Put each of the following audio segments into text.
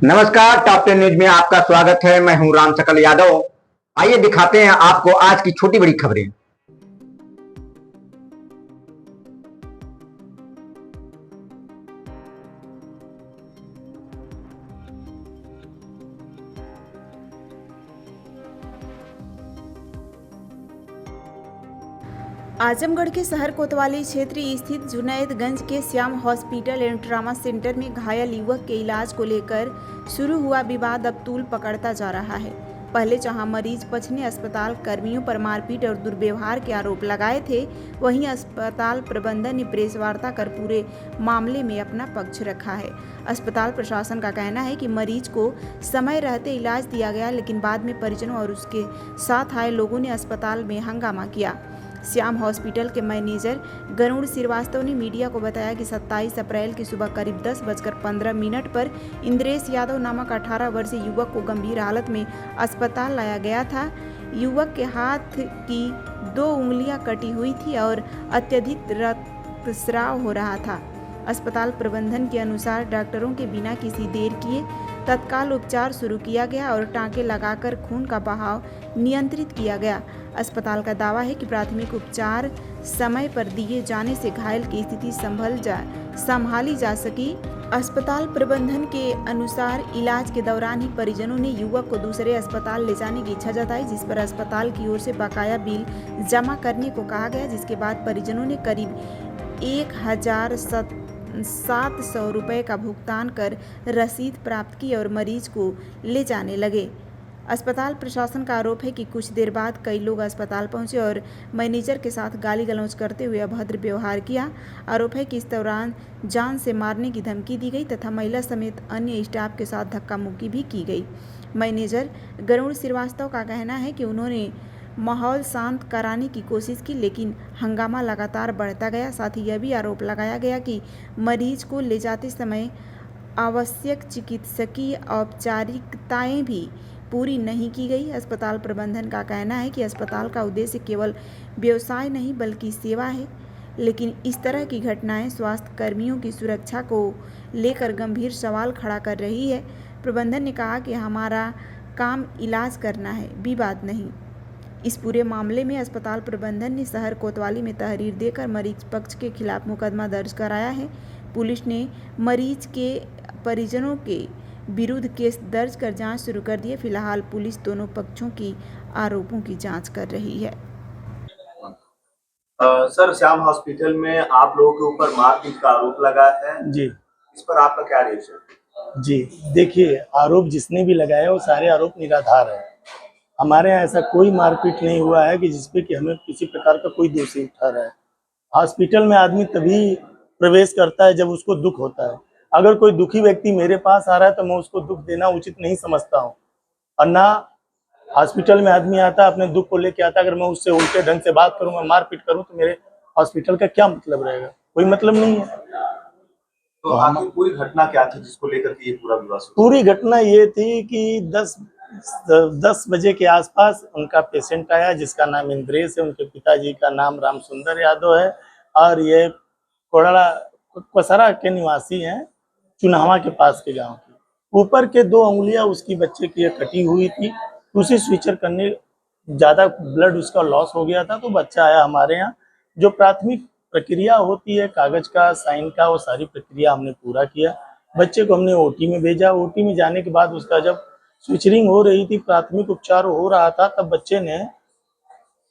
नमस्कार, top 10 news में आपका स्वागत है। मैं हूं राम सकल यादव। आइए दिखाते हैं आपको आज की छोटी बड़ी खबरें। आजमगढ़ के शहर कोतवाली क्षेत्र स्थित जुनैदगंज के Shyam hospital and trauma centre में घायल युवक के इलाज को लेकर शुरू हुआ विवाद अब तूल पकड़ता जा रहा है। पहले जहां मरीज पक्ष ने अस्पताल कर्मियों पर मारपीट और दुर्व्यवहार के आरोप लगाए थे, वहीं अस्पताल प्रबंधन ने प्रेस वार्ता कर पूरे मामले में अपना पक्ष रखा है। अस्पताल प्रशासन का कहना है कि मरीज को समय रहते इलाज दिया गया, लेकिन बाद में परिजनों और उसके साथ आए लोगों ने अस्पताल में हंगामा किया। श्याम हॉस्पिटल के मैनेजर गरुड़ श्रीवास्तव ने मीडिया को बताया कि 27 अप्रैल की सुबह करीब 10:15 पर इंद्रेश यादव नामक 18 वर्षीय युवक को गंभीर हालत में अस्पताल लाया गया था। युवक के हाथ की 2 उंगलियां कटी हुई थी और अत्यधिक रक्तस्राव हो रहा था। अस्पताल प्रबंधन के अनुसार डॉक्टरों के बिना किसी देर किए तत्काल उपचार शुरू किया गया और टाँके लगाकर खून का बहाव नियंत्रित किया गया। अस्पताल का दावा है कि प्राथमिक उपचार समय पर दिए जाने से घायल की स्थिति संभाली जा सकी। अस्पताल प्रबंधन के अनुसार इलाज के दौरान ही परिजनों ने युवक को दूसरे अस्पताल ले जाने की इच्छा जताई, जिस पर अस्पताल की ओर से बकाया बिल जमा करने को कहा गया, जिसके बाद परिजनों ने करीब 1,700 रुपये का भुगतान कर रसीद प्राप्त की और मरीज को ले जाने लगे। अस्पताल प्रशासन का आरोप है कि कुछ देर बाद कई लोग अस्पताल पहुंचे और मैनेजर के साथ गाली गलौज करते हुए अभद्र व्यवहार किया। आरोप है कि इस दौरान जान से मारने की धमकी दी गई तथा महिला समेत अन्य स्टाफ के साथ धक्का मुक्की भी की गई। मैनेजर गरुड़ श्रीवास्तव का कहना है कि उन्होंने माहौल शांत कराने की कोशिश की, लेकिन हंगामा लगातार बढ़ता गया। साथ ही यह भी आरोप लगाया गया कि मरीज को ले जाते समय आवश्यक चिकित्सकीय औपचारिकताएं भी पूरी नहीं की गई। अस्पताल प्रबंधन का कहना है कि अस्पताल का उद्देश्य केवल व्यवसाय नहीं बल्कि सेवा है, लेकिन इस तरह की घटनाएं स्वास्थ्य कर्मियों की सुरक्षा को लेकर गंभीर सवाल खड़ा कर रही है। प्रबंधन ने कहा कि हमारा काम इलाज करना है, विवाद नहीं। इस पूरे मामले में अस्पताल प्रबंधन ने शहर कोतवाली में तहरीर देकर मरीज पक्ष के खिलाफ मुकदमा दर्ज कराया है। पुलिस ने मरीज के परिजनों के विरुद्ध केस दर्ज कर जांच शुरू कर दी है। फिलहाल पुलिस दोनों पक्षों की आरोपों की जांच कर रही है। सर, श्याम हॉस्पिटल में आप लोगों के ऊपर मारपीट का आरोप लगा है जी, इस पर आपका क्या रिएक्शन? जी देखिए, आरोप जिसने भी लगाया वो सारे आरोप निराधार है। हमारे यहाँ ऐसा कोई मारपीट नहीं हुआ है कि जिसपे कि हमें किसी प्रकार का कोई दोषी उठा रहा है। हॉस्पिटल में आदमी तभी प्रवेश करता है जब उसको दुख होता है। अगर कोई दुखी व्यक्ति मेरे पास आ रहा है तो मैं उसको दुख देना उचित नहीं समझता हूँ, और ना हॉस्पिटल में आदमी आता है अपने दुख को लेके आता है। अगर मैं उससे उल्टे ढंग से बात करूँ, मैं मारपीट करूँ, तो मेरे हॉस्पिटल का क्या मतलब रहेगा? कोई मतलब नहीं है। तो आखिर पूरी घटना क्या थी जिसको लेकर के ये पूरा विवाद? पूरी घटना ये थी कि 10 बजे के आसपास उनका पेशेंट आया जिसका नाम इंद्रेश है। उनके पिताजी का नाम राम सुंदर यादव है और ये कोड़ला कसरा के निवासी हैं, चुनावा के पास के गांव के। ऊपर के 2 उंगलियां उसकी बच्चे की कटी हुई थी। उसी स्विचर करने ज्यादा ब्लड उसका लॉस हो गया था, तो बच्चा आया हमारे यहाँ। जो प्राथमिक प्रक्रिया होती है कागज का, साइन का, वो सारी प्रक्रिया हमने पूरा किया। बच्चे को हमने ओटी में भेजा। ओटी में जाने के बाद उसका जब स्विचरिंग हो रही थी, प्राथमिक उपचार हो रहा था, तब बच्चे ने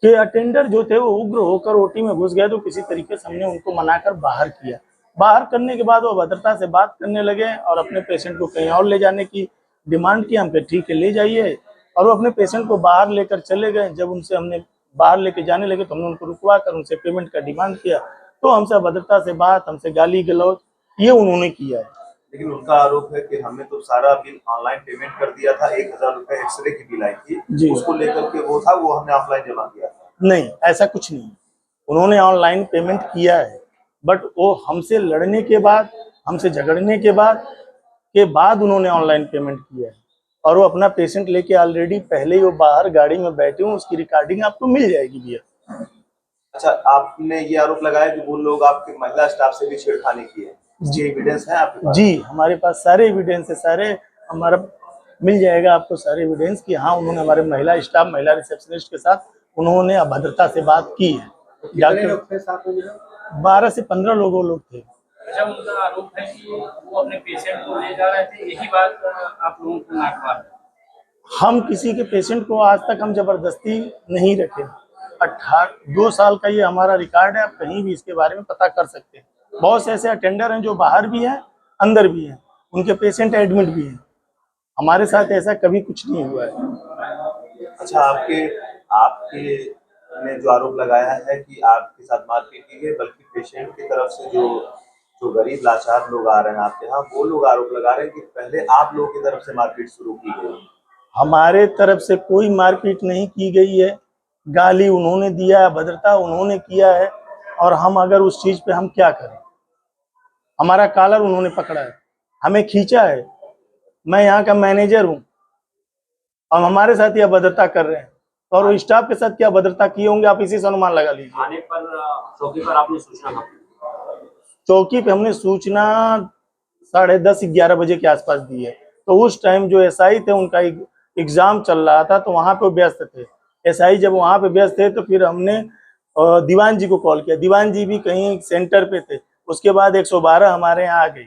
के अटेंडर जो थे वो उग्र होकर ओटी में घुस गए। तो किसी तरीके से हमने उनको मनाकर बाहर किया। बाहर करने के बाद वो भद्रता से बात करने लगे और अपने पेशेंट को कहीं और ले जाने की डिमांड की। हम कहे ठीक है ले जाइए, और वो अपने पेशेंट को बाहर लेकर चले गए। जब उनसे हमने बाहर लेके जाने लगे तो हमने उनको रुकवा कर उनसे पेमेंट का डिमांड किया, तो हमसे अभद्रता से बात, हमसे गाली गलौज ये उन्होंने किया है। लेकिन उनका आरोप है कि हमने तो सारा बिल ऑनलाइन पेमेंट कर दिया था। 1,000 रुपए एक्सरे की बिल आई थी, उसको लेकर के वो था, वो हमने ऑफलाइन जमा किया था। नहीं, ऐसा कुछ नहीं। उन्होंने ऑनलाइन पेमेंट किया है, बट वो हमसे लड़ने के बाद, हमसे झगड़ने के बाद उन्होंने ऑनलाइन पेमेंट किया है। और वो अपना पेशेंट लेके ऑलरेडी पहले ही वो बाहर गाड़ी में बैठे हूँ। उसकी रिकॉर्डिंग आपको मिल जाएगी भैया। अच्छा, आपने ये आरोप लगाया कि वो लोग आपके महिला स्टाफ से भी छेड़खानी की है, जी एविडेंस है आपके पास? जी, हमारे पास सारे एविडेंस है, सारे हमारा मिल जाएगा आपको सारे एविडेंस कि हाँ उन्होंने हमारे महिला स्टाफ, महिला रिसेप्शनिस्ट के साथ उन्होंने अभद्रता से बात की है। डॉक्टर 12 से 15 लोग थे। अच्छा, उनका आरोप है कि वो अपने पेशेंट को ले जा रहे थे, यही बात आप लोगों को नागवार। हम किसी के पेशेंट को आज तक हम जबरदस्ती नहीं रखे। 2 साल का ये हमारा रिकॉर्ड है, आप कहीं भी इसके बारे में पता कर सकते हैं। बहुत से ऐसे अटेंडर हैं जो बाहर भी हैं, अंदर भी हैं, उनके पेशेंट एडमिट भी हैं। हमारे साथ ऐसा कभी कुछ नहीं हुआ है। अच्छा, आपके ने जो आरोप लगाया है कि आपके साथ मारपीट की गई, बल्कि पेशेंट की तरफ से जो गरीब लाचार लोग आ रहे हैं आपके यहाँ, वो लोग आरोप लगा रहे हैं कि पहले आप लोगों की तरफ से मारपीट शुरू की गई। हमारे तरफ से कोई मारपीट नहीं की गई है। गाली उन्होंने दिया है, अभद्रता उन्होंने किया है, और हम अगर उस चीज पे हम क्या करें। हमारा कॉलर उन्होंने पकड़ा है, हमें खींचा है। मैं यहाँ का मैनेजर हूँ और हमारे साथ ये अभद्रता कर रहे हैं, और वो स्टाफ के साथ क्या अभद्रता किए होंगे आप इसी से अनुमान लगा लीजिए। आने पर चौकी पर आपने सूचना कब दी? चौकी पे हमने सूचना 10:30-11 बजे के आसपास दी है। तो उस टाइम जो एसआई थे उनका एग्जाम चल रहा था, तो वहां पे व्यस्त थे। एसआई जब वहां पे व्यस्त थे तो फिर हमने दीवान जी को कॉल किया। दीवान जी भी कहीं सेंटर पे थे। उसके बाद 112 हमारे यहाँ आ गई।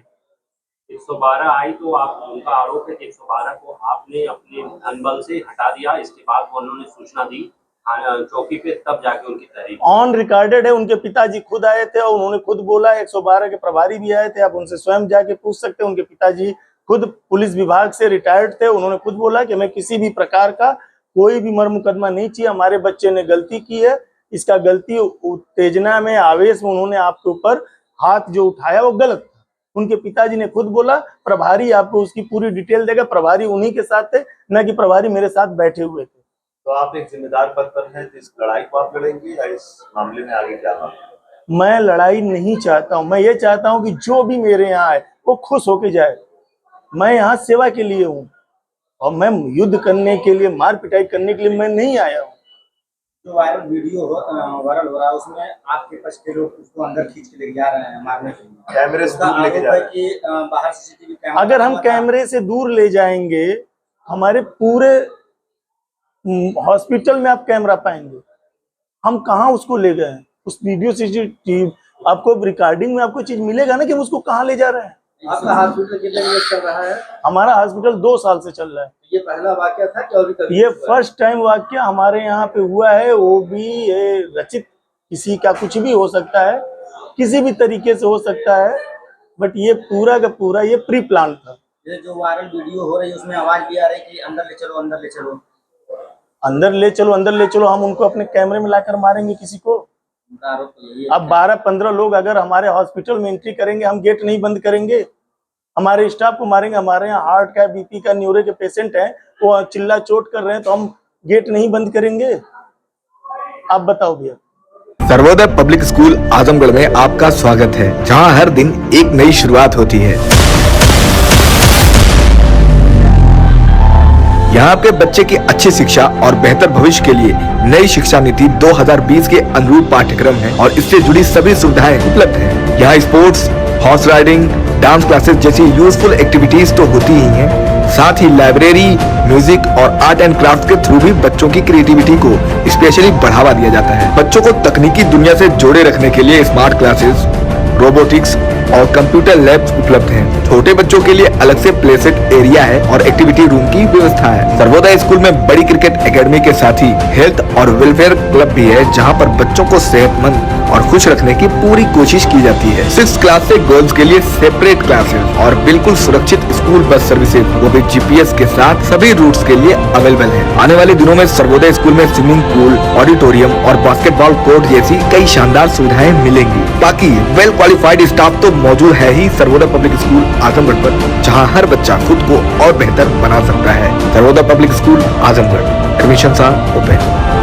112 आई तो आप, उनका आरोप है कि 112 को आपने अपने धनबल से हटा दिया। इसके बाद उन्होंने सूचना दी चौकी पे, तब जाके उनकी तहरीक ऑन रिकॉर्डेड है। उनके पिताजी खुद आए थे और उन्होंने खुद बोला। 112 के प्रभारी भी आए थे, आप उनसे स्वयं जाके पूछ सकते हैं। उनके पिताजी खुद पुलिस विभाग से रिटायर्ड थे। उन्होंने खुद बोला कि हमें किसी भी प्रकार का कोई भी मर मुकदमा नहीं चाहिए, हमारे बच्चे ने गलती की है। इसका गलती उत्तेजना में, आवेश में उन्होंने आपके ऊपर हाथ जो उठाया वो गलत था। उनके पिताजी ने खुद बोला। प्रभारी आपको उसकी पूरी डिटेल देगा। प्रभारी उन्हीं के साथ थे, न कि प्रभारी मेरे साथ बैठे हुए थे। तो आप एक जिम्मेदार पद पर हैं, तो इस लड़ाई को आप लड़ेंगे या इस मामले में आगे क्या होगा? मैं लड़ाई नहीं चाहता हूँ। मैं ये चाहता हूँ कि जो भी मेरे यहाँ आए वो खुश होके जाए। मैं यहाँ सेवा के लिए हूँ और मैं युद्ध करने के लिए, मार पिटाई करने के लिए मैं नहीं आया हूँ। जो वायरल वीडियो वायरल हो रहा है उसमें आपके पास के लोग उसको अंदर खींच के लेके जा रहे हैं मारने के लिए। कैमरे से दूर लेके जा रहे हैं कि बाहर सीसीटीवी कैमरा, अगर हम कैमरे से दूर ले जाएंगे, हमारे पूरे हॉस्पिटल में आप कैमरा पाएंगे। हम कहाँ उसको ले गए? उस वीडियो सीसीटीवी आपको रिकॉर्डिंग में आपको चीज मिलेगा ना कि हम उसको कहाँ ले जा रहे हैं। आपका हॉस्पिटल कितने दिन चल रहा है? हमारा हॉस्पिटल 2 साल से चल रहा है। ये पहला वाकया था कि और भी कभी? ये फर्स्ट टाइम वाकया हमारे यहाँ पे हुआ है। वो भी ये रचित, किसी का कुछ भी हो सकता है, किसी भी तरीके से हो सकता है, बट ये पूरा का पूरा ये प्री प्लान था। ये जो वायरल वीडियो हो रही है उसमें आवाज भी आ रही है कि अंदर ले चलो, अंदर ले चलो, अंदर ले चलो, अंदर ले चलो। हम उनको अपने कैमरे में लाकर मारेंगे किसी को? उनका आरोप यही है। अब 12-15 लोग अगर हमारे हॉस्पिटल में एंट्री करेंगे, हम गेट नहीं बंद करेंगे, हमारे स्टाफ को मारेंगे। हमारे यहाँ हार्ट का, बीपी का, न्यूरो के पेशेंट हैं, वो चिल्ला चोट कर रहे हैं, तो हम गेट नहीं बंद करेंगे? आप बताओ भैया। सर्वोदय पब्लिक स्कूल आजमगढ़ में आपका स्वागत है, जहां हर दिन एक नई शुरुआत होती है। यहाँ आपके बच्चे की अच्छी शिक्षा और बेहतर भविष्य के लिए नई शिक्षा नीति 2020 के अनुरूप पाठ्यक्रम है और इससे जुड़ी सभी सुविधाएं उपलब्ध हैं। यहाँ sports, horse riding, dance classes जैसी यूजफुल एक्टिविटीज तो होती ही हैं, साथ ही लाइब्रेरी, म्यूजिक और आर्ट एंड क्राफ्ट के थ्रू भी बच्चों की क्रिएटिविटी को स्पेशली बढ़ावा दिया जाता है। बच्चों को तकनीकी दुनिया से जोड़े रखने के लिए स्मार्ट क्लासेस, रोबोटिक्स और कंप्यूटर लैब्स उपलब्ध हैं। छोटे बच्चों के लिए अलग से प्ले सेट एरिया है और एक्टिविटी रूम की व्यवस्था है। सर्वोदय स्कूल में बड़ी क्रिकेट एकेडमी के साथ ही हेल्थ और वेलफेयर क्लब भी है, जहां पर बच्चों को सेहतमंद और खुश रखने की पूरी कोशिश की जाती है। 6th क्लास से गर्ल्स के लिए सेपरेट क्लासेस और बिल्कुल सुरक्षित स्कूल बस सर्विसेज, वो भी GPS के साथ सभी रूट्स के लिए अवेलेबल है। आने वाले दिनों में सर्वोदय स्कूल में स्विमिंग पूल, ऑडिटोरियम और बास्केटबॉल कोर्ट जैसी कई शानदार सुविधाएं मिलेंगी। बाकी वेल क्वालिफाइड स्टाफ तो मौजूद है ही सर्वोदय पब्लिक स्कूल आजमगढ़ पर, जहां हर बच्चा खुद को और बेहतर बना सकता है। Sarvodaya public school Azamgarh, admission are open.